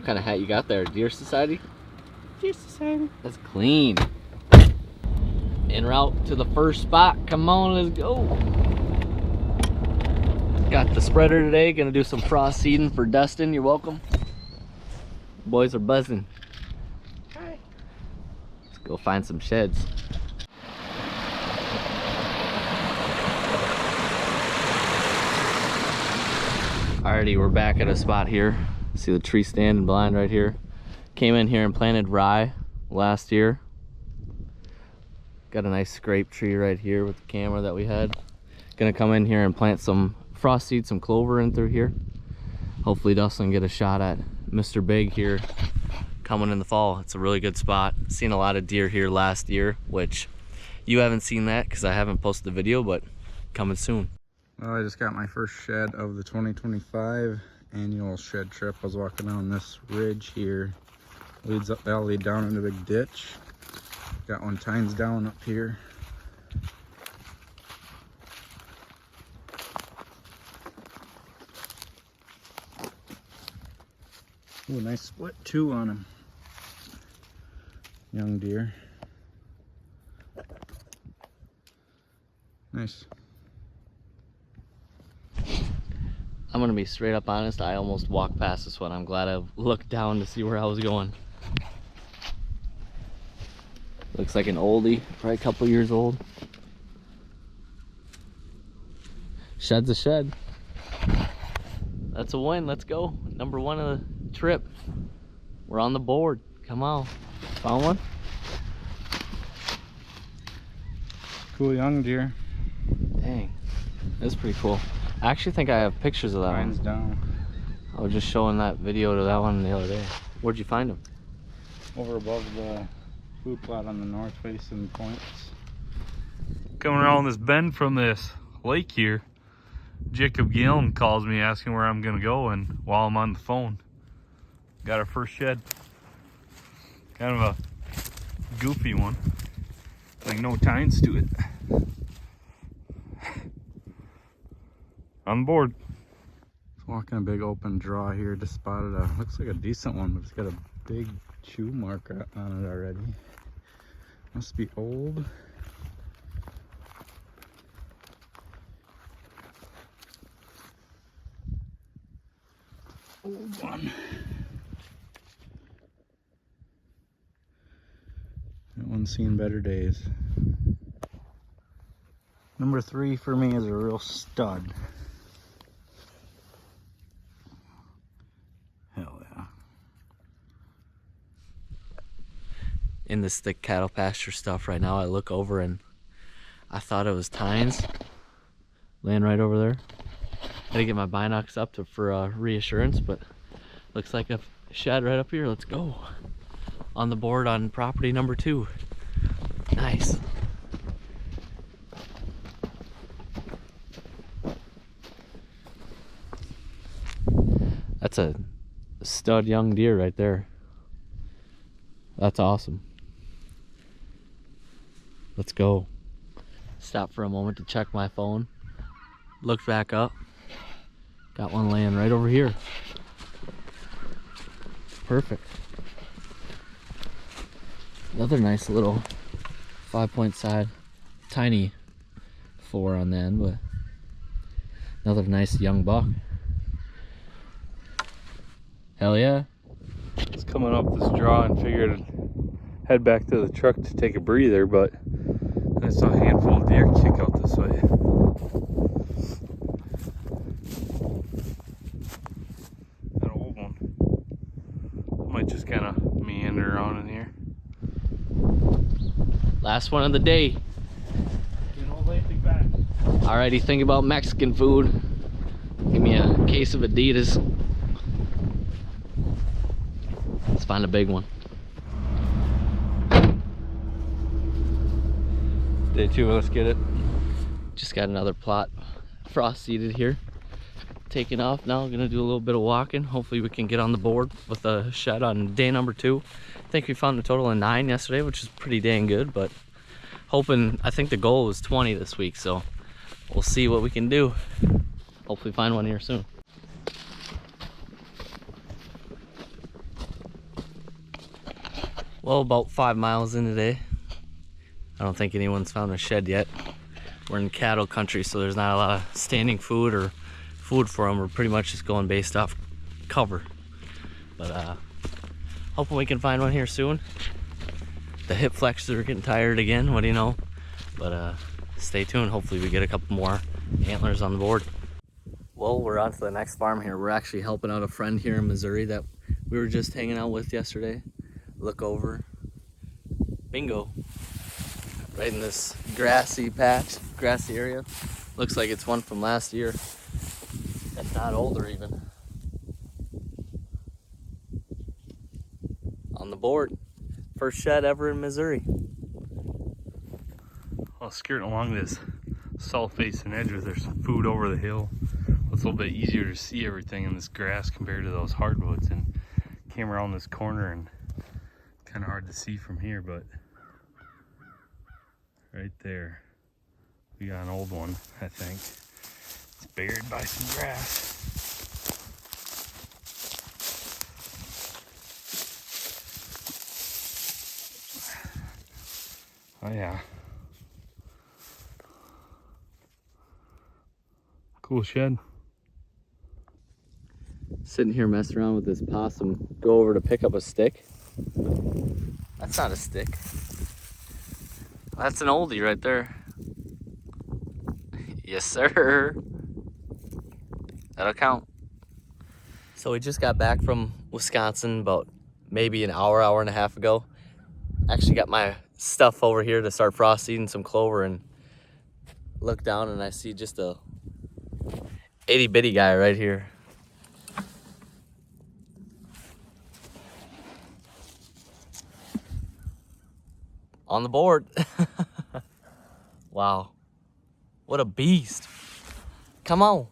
kind of hat you got there? Deer Society? Deer Society. That's clean. En route to the first spot. Come on, let's go. Got the spreader today. Gonna do some frost seeding for Dustin. You're welcome. Boys are buzzing. Hi. Let's go find some sheds. Alrighty, we're back at a spot here. See the tree stand and blind right here. Came in here and planted rye last year. Got a nice scrape tree right here with the camera that we had. Gonna come in here and plant some frost seed, some clover in through here. Hopefully Dustin can get a shot at Mr. Big here coming in the fall. It's a really good spot. Seen a lot of deer here last year, which you haven't seen that because I haven't posted the video, but coming soon. Well, I just got my first shed of the 2025 annual shed trip. I was walking down this ridge here. Leads up, that'll lead down into a big ditch. Got one tines down up here. Ooh, nice split two on him. Young deer. Nice. I'm gonna be straight up honest, I almost walked past this one. I'm glad I looked down to see where I was going. Looks like an oldie, probably a couple years old. Shed's a shed. That's a win, let's go. Number one of the trip. We're on the board, come on. Found one? Cool young deer. Dang, that's pretty cool. I actually think I have pictures of that Tines one. down. I was just showing that video to that one the other day. Where'd you find them? Over above the food plot on the north facing points. Coming around this bend from this lake here, Jacob Gillen calls me asking where I'm gonna go, and while I'm on the phone, got our first shed. Kind of a goofy one, like no tines to it. On board. Walking a big open draw here, just spotted a, looks like a decent one, but it's got a big chew mark on it already. Must be old. Old one. That one's seen better days. Number 3 for me is a real stud. Hell yeah. In this thick cattle pasture stuff right now, I look over and I thought it was tines laying right over there. Had to get my binocs up for reassurance, but looks like a shed right up here. Let's go. On the board on property number 2. Nice. That's a stud young deer right there. That's awesome. Let's go. Stop for a moment to check my phone. Looked back up. Got one laying right over here. Perfect. Another nice little 5-point side. Tiny 4 on the end, but another nice young buck. Hell yeah. It's coming up this draw and figured I'd head back to the truck to take a breather, but I saw a handful of deer kick out this way. An old one. Might just kind of meander around in here. Last one of the day. Back. Alrighty, think about Mexican food. Give me a case of Adidas. Let's find a big one. Day 2, let's get it. Just got another plot frost seeded here. Taking off now, gonna do a little bit of walking. Hopefully we can get on the board with a shed on day number 2. I think we found a total of 9 yesterday, which is pretty dang good, but hoping, I think the goal was 20 this week, so we'll see what we can do. Hopefully find one here soon. Well, about 5 miles in today. I don't think anyone's found a shed yet. We're in cattle country, so there's not a lot of standing food or food for them. We're pretty much just going based off cover. But hoping we can find one here soon. The hip flexors are getting tired again, what do you know? But stay tuned, hopefully we get a couple more antlers on the board. Well, we're on to the next farm here. We're actually helping out a friend here in Missouri that we were just hanging out with yesterday. Look over, bingo, right in this grassy patch, grassy area. Looks like it's one from last year, if not older even. On the board, first shed ever in Missouri. I'll skirt along this south facing edge where there's some food over the hill. It's a little bit easier to see everything in this grass compared to those hardwoods, and came around this corner and kind of hard to see from here, but right there we got an old one. I think it's buried by some grass. Oh yeah, cool shed. Sitting here messing around with this possum. Go over to pick up a stick. That's not a stick. That's an oldie right there. Yes, sir. That'll count. So we just got back from Wisconsin about maybe an hour, hour and a half ago. Actually got my stuff over here to start frost eating some clover, and look down and I see just a itty bitty guy right here. On the board. Wow. What a beast. Come on.